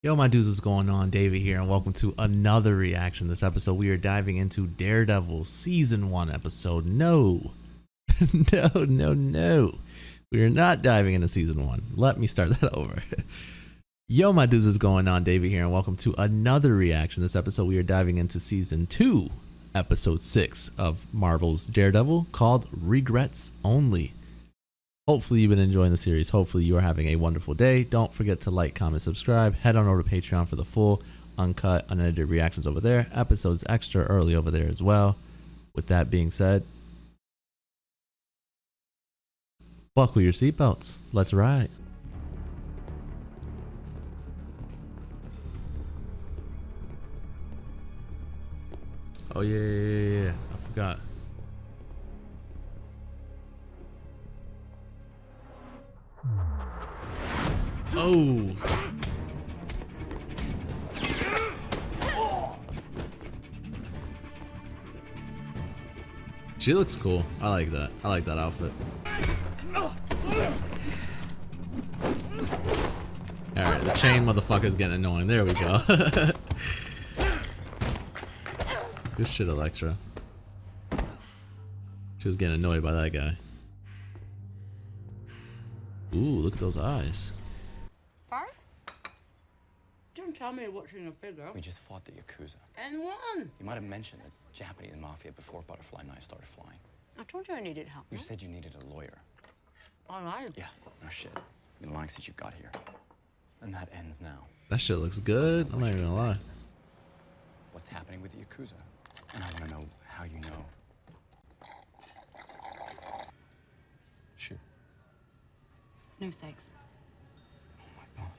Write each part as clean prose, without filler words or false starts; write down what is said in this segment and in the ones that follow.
Yo, my dudes, what's going on? David here, and welcome to another reaction. This episode, we are diving into Daredevil Season 1 episode. No. No. We are not diving into Season 1. Let me start that over. Yo, my dudes, what's going on? David here, and welcome to another reaction. This episode, we are diving into Season 2, Episode 6 of Marvel's Daredevil, called Regrets Only. Hopefully you've been enjoying the series. Hopefully you are having a wonderful day. Don't forget to like, comment, subscribe. Head on over to Patreon for the full, uncut, unedited reactions over there. Episodes extra early over there as well. With that being said, buckle your seatbelts. Let's ride. Oh yeah. I forgot. Oh. She looks cool. I like that. I like that outfit. Alright, the chain motherfucker's getting annoying. There we go. Good shit, Elektra. She was getting annoyed by that guy. Ooh, look at those eyes. Don't tell me what's in the figure. We just fought the Yakuza. And won. You might have mentioned the Japanese mafia before butterfly knives started flying. I told you I needed help. You said you needed a lawyer. All right. Yeah, no shit. You've been lying since you got here. And that ends now. That shit looks good. I'm not even gonna lie. What's happening with the Yakuza? And I want to know how you know. Shoot. No sex. Oh my god.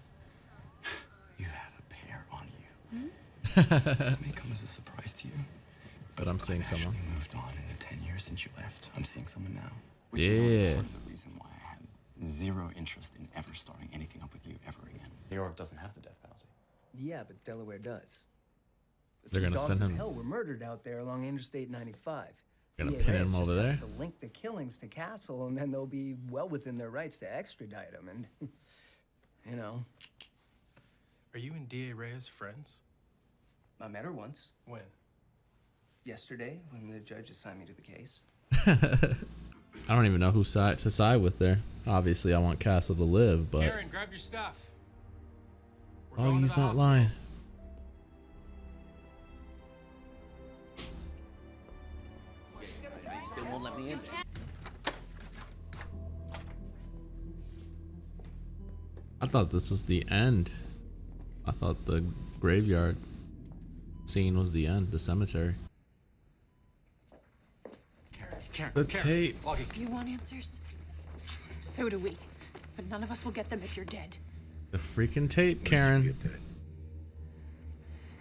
You have a pair on you. This may come as a surprise to you. But I'm seeing I've someone. actually moved on in the 10 years since you left. I'm seeing someone now. Yeah. Part of the reason why I had zero interest in ever starting anything up with you ever again. New York doesn't have the death penalty. Yeah, but Delaware does. They're gonna Dogs send of him. Hell were murdered out there along Interstate 95. Gonna DA pin him just over has there. to link the killings to Castle, and then they'll be well within their rights to extradite him. And you know, Are you and D.A. Reyes friends? I met her once When? yesterday when the judge assigned me to the case. I don't even know who side to side with there. Obviously, I want Castle to live, but Aaron, grab your stuff. We're oh, going to he's the not hospital. lying. They won't let me in. I thought this was the end. I thought the graveyard scene was the end, the cemetery. The tape. You want answers? So do we. But none of us will get them if you're dead. The freaking tape, Karen.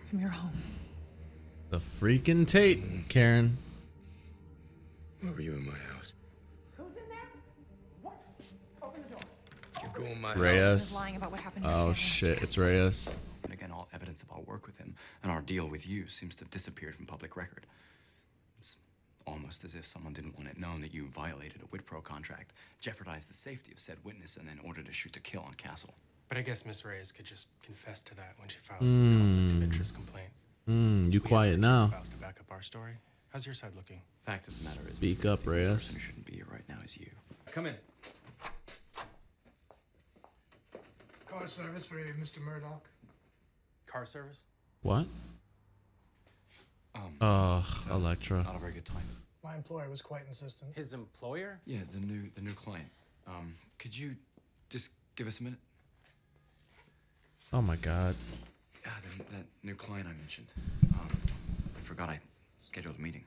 From your home. The freaking tape, Karen. Why were you in my house? Who's in there? What? Open the door. You go in my house. Reyes. Lying about what happened to Oh your family. shit, it's Reyes. And again, all evidence of our work with him and our deal with you seems to have disappeared from public record. It's almost as if someone didn't want it known that you violated a Whitpro contract, jeopardized the safety of said witness, and then ordered a shoot to kill on Castle. But I guess Miss Reyes could just confess to that when she files this conflict of interest complaint. You We have quiet Reyes' now. files to back up our story. How's your side looking? Fact of the matter is, Speak the up, only Reyes. person who shouldn't be here right now is you. Come in. Car service for Mr. Murdoch. Car service? What? Elektra. Not a very good time. My employer was quite insistent. His employer? Yeah, the new client. Could you just give us a minute? Oh my god. Yeah, that new client I mentioned. I forgot I scheduled a meeting.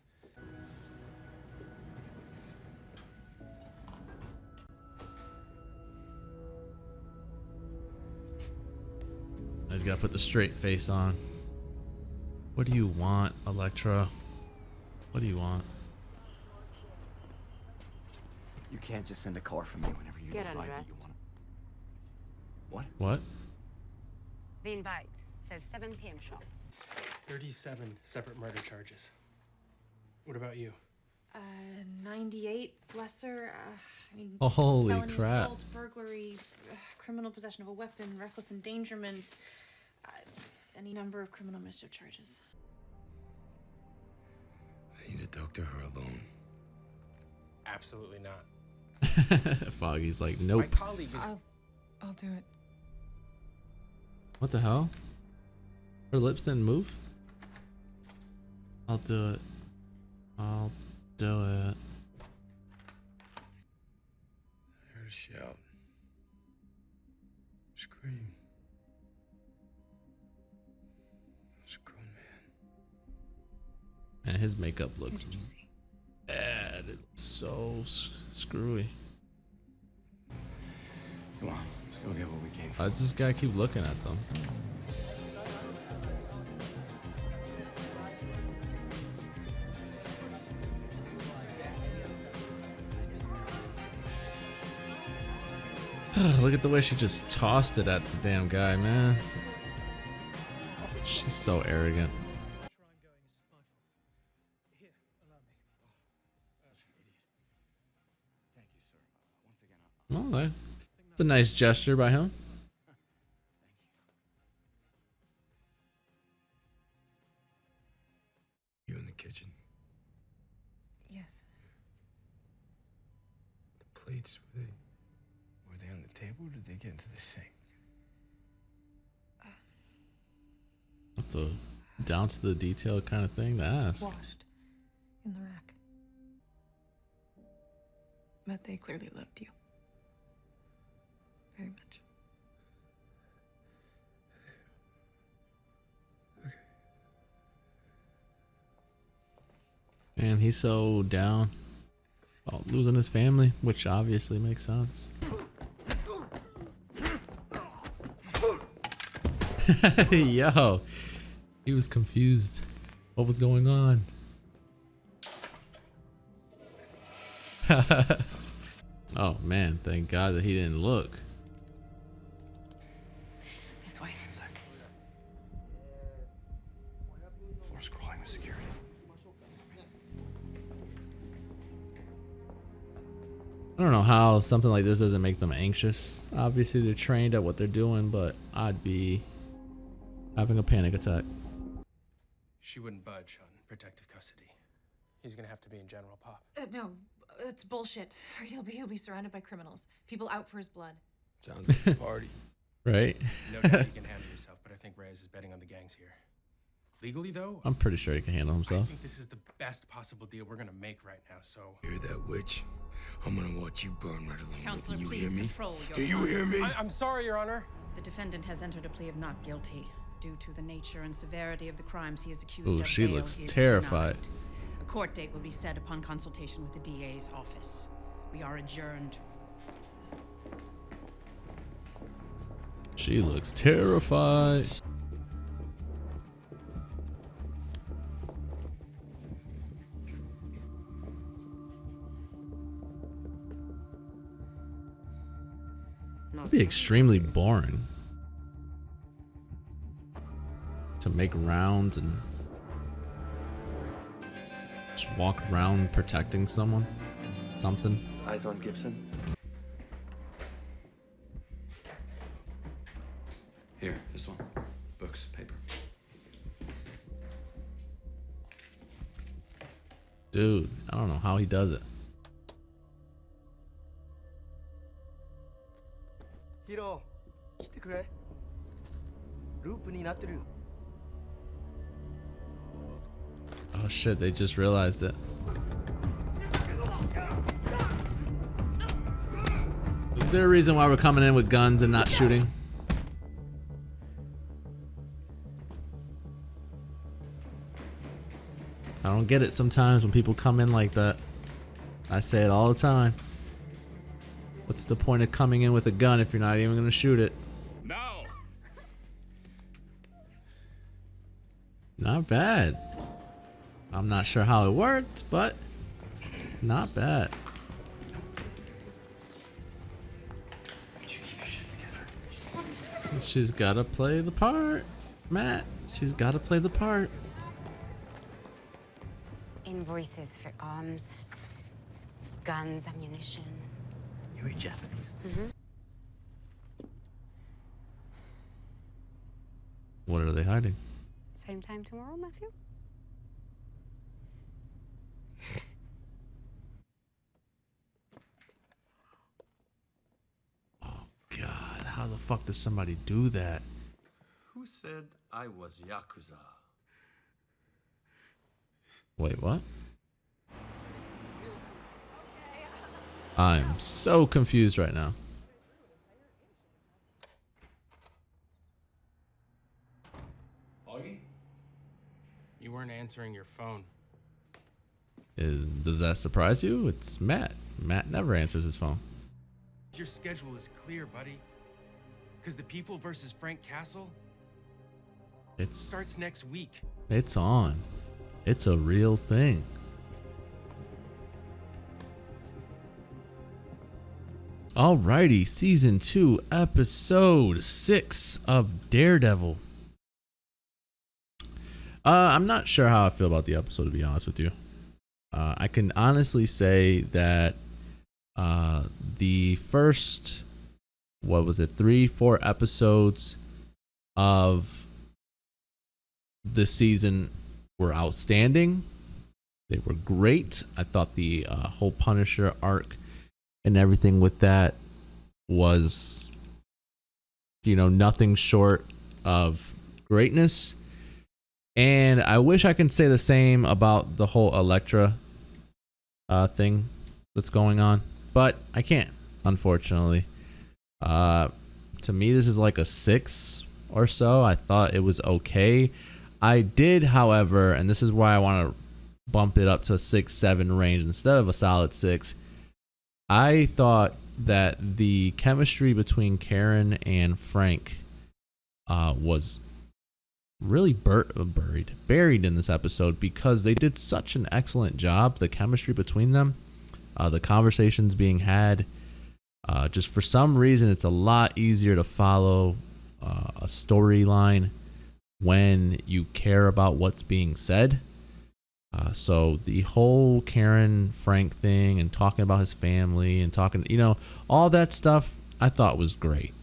He's gotta put the straight face on. What do you want, Elektra? What do you want? You can't just send a car for me whenever you Get decide that undressed. you want. What? What? The invite says 7 p.m. shop. 37 separate murder charges. What about you? 98, lesser, I mean, Oh, holy felony crap. assault, burglary, criminal possession of a weapon, reckless endangerment. any number of criminal mischief charges. I need to talk to her alone. Absolutely not. Foggy's like, My nope. colleague is. I'll do it. What the hell? Her lips didn't move? I'll do it. I'll do it. I heard a shout. Scream. It's a grown man. And his makeup looks bad. It's so screwy. Come on, let's go get what we came for. Why does this guy keep looking at them? Look at the way she just tossed it at the damn guy, man. She's so arrogant. Thank you, sir. Once again, Well, it's a nice gesture by him. You in the kitchen? Yes. The plates, were they on the table or did they get into the sink? That's a down to the detail kind of thing to ask. Washed in the rack. But they clearly loved you. Very much. And he's so down about losing his family, which obviously makes sense. Yo, he was confused. What was going on? Oh man, thank God that he didn't look. This way. Floor's crawling with security. I don't know how something like this doesn't make them anxious. Obviously they're trained at what they're doing, but I'd be having a panic attack. She wouldn't budge on protective custody. He's gonna have to be in general pop. No, it's bullshit. He'll be surrounded by criminals. People out for his blood. Sounds like a party. Right? No doubt you can handle yourself, but I think Reyes is betting on the gangs here. Legally, though, I'm pretty sure he can handle I himself. think this is the best possible deal we're gonna make right now, so... Hear that, witch? I'm gonna watch you burn right along with Counselor, me. You please hear me? control your Do you hear me? I'm sorry, Your Honor. The defendant has entered a plea of not guilty. Due to the nature and severity of the crimes he is accused Ooh, of, she bail looks is terrified. denied. A court date will be set upon consultation with the DA's office. We are adjourned. She looks terrified. It'd be extremely boring to make rounds and just walk around protecting someone. Something. Eyes on Gibson. Here, this one. Books, paper. Dude, I don't know how he does it. Hiro, 来てくれ。ループになってる。Oh shit, they just realized it. Is there a reason why we're coming in with guns and not shooting? I don't get it sometimes when people come in like that. I say it all the time. What's the point of coming in with a gun if you're not even gonna shoot it? Now! Not bad. I'm not sure how it worked, but not bad. She's gotta play the part, Matt. She's gotta play the part. Invoices for arms, guns, ammunition. You read Japanese? What are they hiding? Same time tomorrow, Matthew? God, how the fuck does somebody do that? Who said I was Yakuza? Wait, what? I'm so confused right now. Augie? You weren't answering your phone. Does that surprise you? It's Matt. Matt never answers his phone. Your schedule is clear, buddy. Because the People versus Frank Castle starts next week. It's on. It's a real thing. Alrighty, season 2, episode 6 of Daredevil. I'm not sure how I feel about the episode, to be honest with you. I can honestly say that the first, 3-4 episodes of this season were outstanding. They were great. I thought the whole Punisher arc and everything with that was, nothing short of greatness. And I wish I could say the same about the whole Elektra thing that's going on, but I can't, unfortunately. To me, this is like a 6 or so. I thought it was okay. I did, however, and this is why I want to bump it up to a 6-7 range instead of a solid 6. I thought that the chemistry between Karen and Frank was really buried in this episode, because they did such an excellent job. The chemistry between them, the conversations being had, just for some reason it's a lot easier to follow a storyline when you care about what's being said. So the whole Karen Frank thing and talking about his family and talking, all that stuff, I thought was great.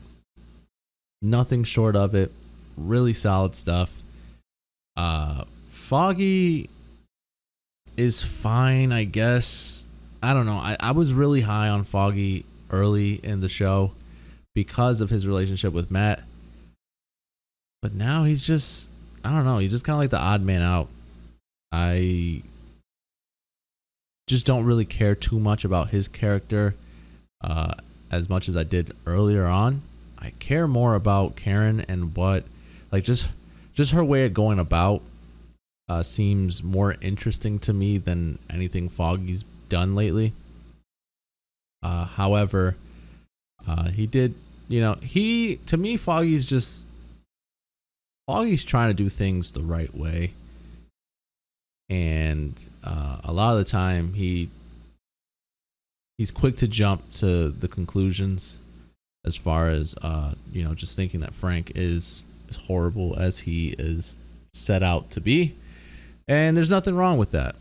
Nothing short of it. Really solid stuff. Foggy is fine, I guess. I don't know. I was really high on Foggy early in the show because of his relationship with Matt. But now he's just, I don't know. He's just kind of like the odd man out. I just don't really care too much about his character as much as I did earlier on. I care more about Karen and what, like, just her way of going about seems more interesting to me than anything Foggy's done lately. However, he did, to me, Foggy's trying to do things the right way. And a lot of the time he's quick to jump to the conclusions as far as just thinking that Frank is as horrible as he is set out to be, and there's nothing wrong with that.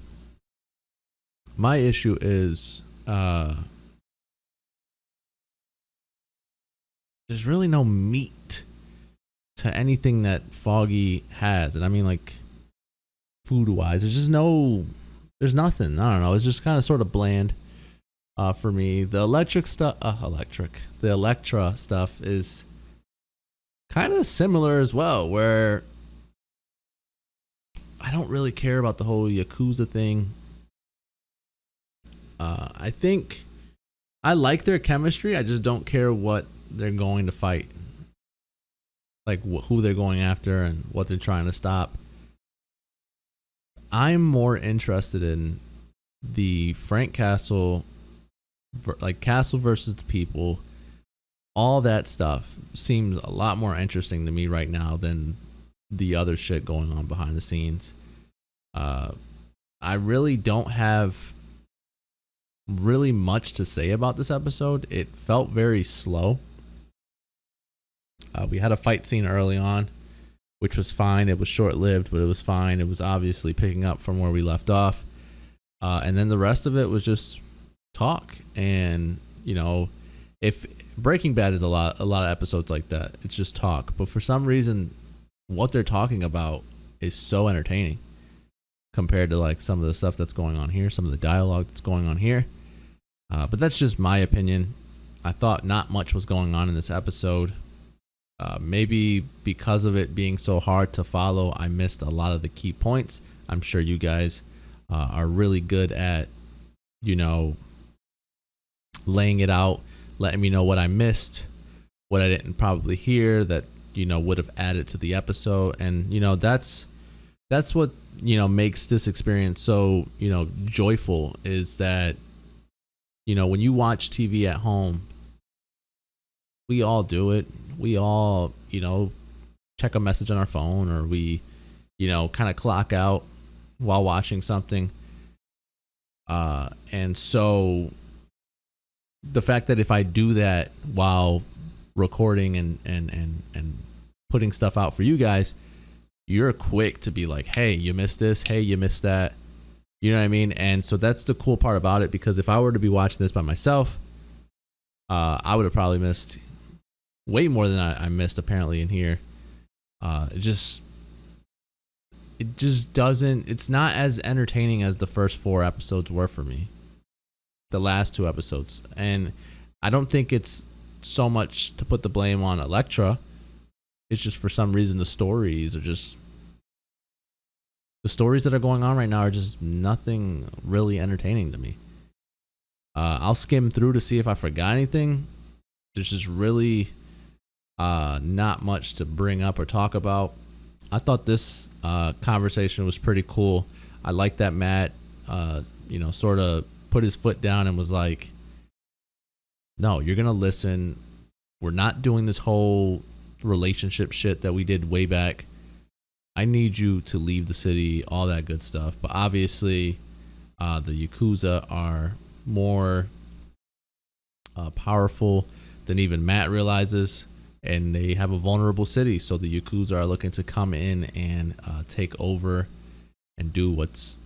My issue is there's really no meat to anything that Foggy has, and I mean, like, food-wise, there's nothing. I don't know. It's just kind of sort of bland for me. The Elektra stuff is kind of similar as well, where I don't really care about the whole Yakuza thing. I think I like their chemistry. I just don't care what they're going to fight, like who they're going after and what they're trying to stop. I'm more interested in the Frank Castle, like Castle versus the People. All that stuff seems a lot more interesting to me right now than the other shit going on behind the scenes. I really don't have really much to say about this episode. It felt very slow. We had a fight scene early on, which was fine. It was short-lived, but it was fine. It was obviously picking up from where we left off. And then the rest of it was just talk. And, if Breaking Bad is a lot of episodes like that, it's just talk. But for some reason, what they're talking about is so entertaining compared to like some of the stuff that's going on here, some of the dialogue that's going on here. But that's just my opinion. I thought not much was going on in this episode. Maybe because of it being so hard to follow, I missed a lot of the key points. I'm sure you guys are really good at, you know, laying it out, letting me know what I missed, what I didn't probably hear that, you know, would have added to the episode. And, you know, that's what, you know, makes this experience so, you know, joyful, is that, you know, when you watch TV at home, we all do it. We all, you know, check a message on our phone, or we, you know, kind of clock out while watching something. And so the fact that if I do that while recording and putting stuff out for you guys, you're quick to be like, hey, you missed this. Hey, you missed that. You know what I mean? And so that's the cool part about it, because if I were to be watching this by myself, I would have probably missed way more than I missed apparently in here. It just doesn't, it's not as entertaining as the first 4 episodes were for me. The last 2 episodes. And I don't think it's so much to put the blame on Elektra. It's just for some reason the stories that are going on right now are just nothing really entertaining to me. I'll skim through to see if I forgot anything. There's just really not much to bring up or talk about. I thought this conversation was pretty cool. I like that Matt, you know, sort of put his foot down and was like, no, you're going to listen. We're not doing this whole relationship shit that we did way back. I need you to leave the city, all that good stuff. But obviously, the Yakuza are more powerful than even Matt realizes, and they have a vulnerable city. So the Yakuza are looking to come in and take over and do what's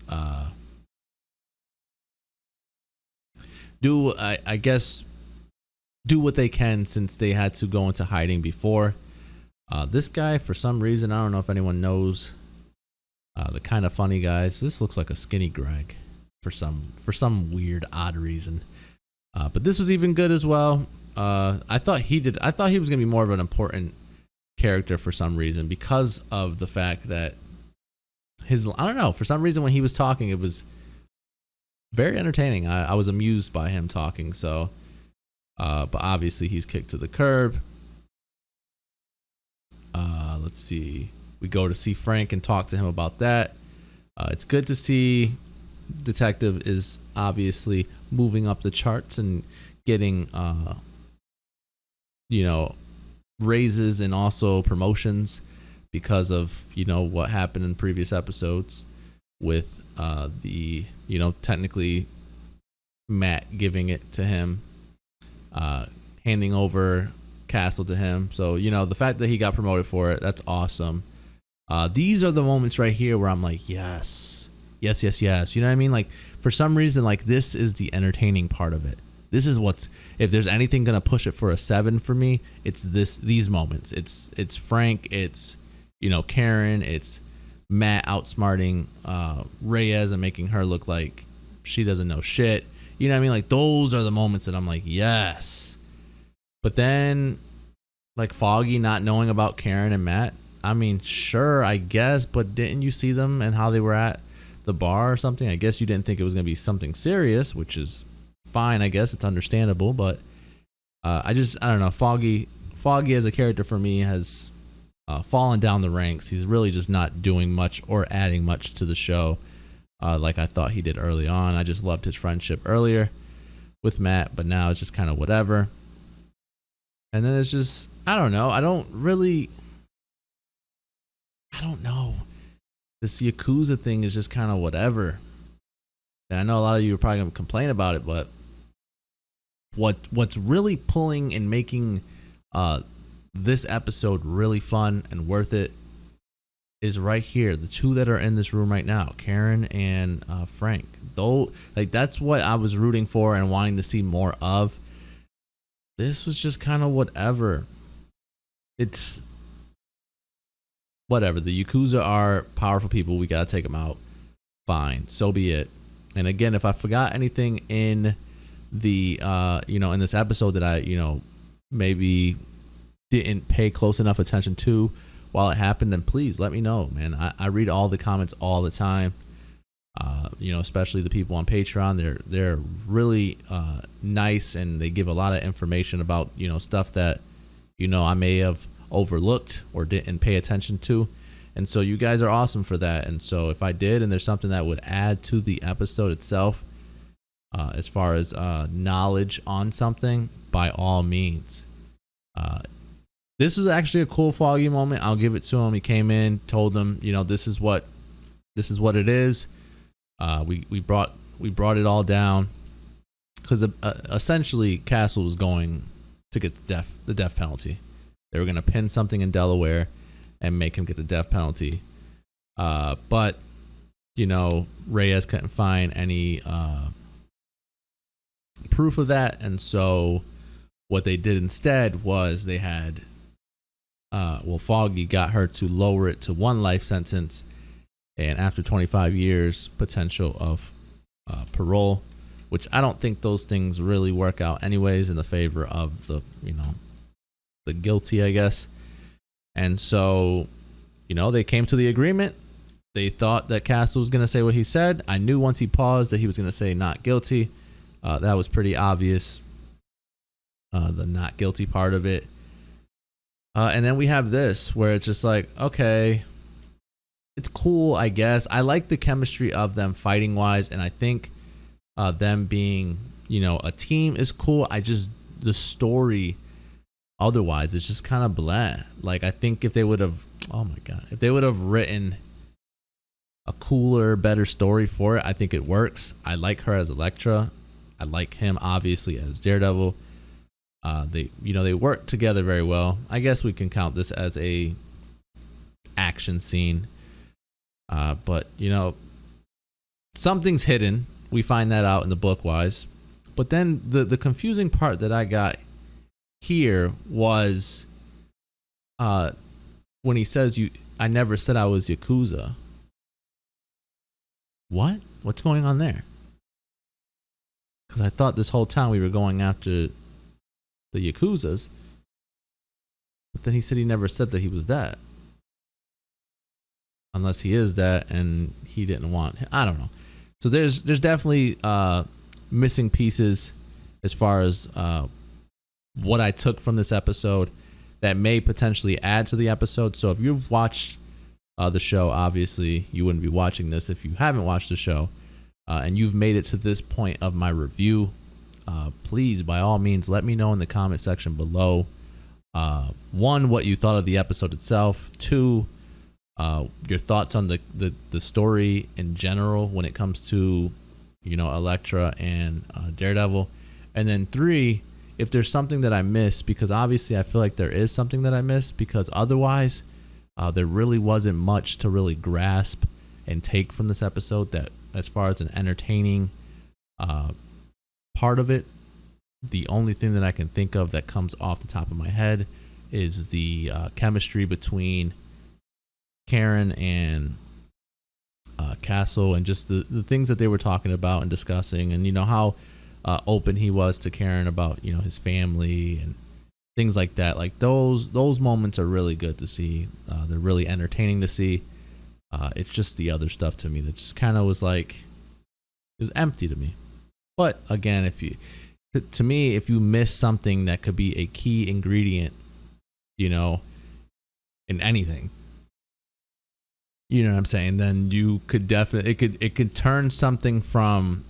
I guess do what they can, since they had to go into hiding before. This guy, for some reason, I don't know if anyone knows, the kind of funny guys. This looks like a skinny Greg for some weird odd reason. But this was even good as well. I thought he was gonna be more of an important character for some reason, because of the fact that I don't know, for some reason when he was talking, it was very entertaining. I was amused by him talking. So, but obviously he's kicked to the curb. Let's see. We go to see Frank and talk to him about that. It's good to see Detective is obviously moving up the charts and getting, you know, raises and also promotions because of, you know, what happened in previous episodes with the, you know, technically Matt giving it to him, handing over Castle to him. So, you know, the fact that he got promoted for it, that's awesome. These are the moments right here where I'm like, yes. You know what I mean? Like, for some reason, like, this is the entertaining part of it. This is what's, if there's anything gonna push it for a 7 for me, it's these moments. It's Frank, it's, you know, Karen, it's Matt outsmarting Reyes and making her look like she doesn't know shit. You know what I mean? Like, those are the moments that I'm like, yes. But then, like, Foggy not knowing about Karen and Matt, I mean, sure, I guess, but didn't you see them and how they were at the bar or something? I guess you didn't think it was going to be something serious, which is fine, I guess. It's understandable, but I don't know. Foggy as a character for me has fallen down the ranks. He's really just not doing much or adding much to the show like I thought he did early on. I just loved his friendship earlier with Matt, but now it's just kind of whatever. And then it's just, I don't know. I don't know. This Yakuza thing is just kind of whatever. And I know a lot of you are probably going to complain about it, but what's really pulling and making this episode really fun and worth it is right here. The two that are in this room right now, Karen and Frank. Though, like, that's what I was rooting for and wanting to see more of. This was just kind of whatever. It's whatever. The Yakuza are powerful people. We gotta take them out. Fine, so be it. And again, if I forgot anything in the in this episode that I maybe didn't pay close enough attention to while it happened, then please let me know, man. I read all the comments all the time. Especially the people on Patreon. They're really nice, and they give a lot of information about stuff that I may have overlooked or didn't pay attention to. And so you guys are awesome for that. And so if I did, and there's something that would add to the episode itself, as far as knowledge on something, by all means. This was actually a cool Foggy moment. I'll give it to him. He came in, told them, this is what it is. We brought it all down because essentially Castle was going to get the death penalty. They were going to pin something in Delaware and make him get the death penalty. But Reyes couldn't find any proof of that, and so what they did instead was they had Foggy got her to lower it to 1 life sentence, and after 25 years potential of parole, which I don't think those things really work out anyways in the favor of the guilty, I guess. And so they came to the agreement. They thought that Castle was going to say what he said. I knew once he paused that he was going to say not guilty. That was pretty obvious, the not guilty part of it. And then we have this where it's just like, okay, it's cool, I guess. I like the chemistry of them fighting wise, and I think them being a team is cool. The story otherwise it's just kind of blah. Like, I think if they would have written a cooler, better story for it, I think it works. I like her as Elektra. I like him obviously as Daredevil. They work together very well. I guess we can count this as a action scene. But something's hidden. We find that out in the book wise. But then the confusing part that I got here was when he says I never said I was Yakuza. What's going on there? Because I thought this whole time we were going after the Yakuzas, but then he said he never said that he was that, unless he is that and he didn't want. I don't know. So there's definitely missing pieces as far as what I took from this episode that may potentially add to the episode. So if you've watched the show, obviously you wouldn't be watching this if you haven't watched the show, and you've made it to this point of my review. Please, by all means, let me know in the comment section below. 1, what you thought of the episode itself. 2, your thoughts on the story in general when it comes to Elektra and Daredevil. And then 3, if there's something that I missed, because obviously I feel like there is something that I missed, because otherwise there really wasn't much to really grasp and take from this episode, that as far as an entertaining part of it. The only thing that I can think of that comes off the top of my head is the chemistry between Karen and Castle, and just the things that they were talking about and discussing, and how open he was to Karen about his family and things like that. Like those moments are really good to see. They're really entertaining to see. It's just the other stuff to me that just kind of was like, it was empty to me. But again, if you miss something that could be a key ingredient, in anything, you know what I'm saying, then you could definitely, it could turn something from,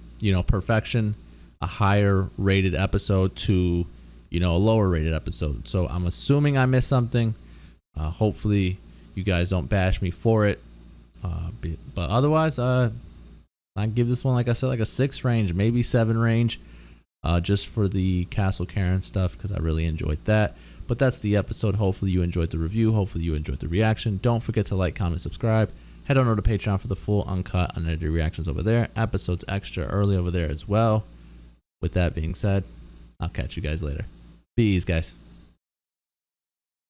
perfection, a higher rated episode, to, a lower rated episode. So I'm assuming I missed something. Hopefully you guys don't bash me for it. But otherwise, I give this one, like I said, like a 6 range, maybe 7 range, just for the Castle Karen stuff, because I really enjoyed that. But that's the episode. Hopefully you enjoyed the review. Hopefully you enjoyed the reaction. Don't forget to like, comment, subscribe. Head on over to Patreon for the full, uncut, unedited reactions over there. Episodes extra early over there as well. With that being said, I'll catch you guys later. Be easy, guys.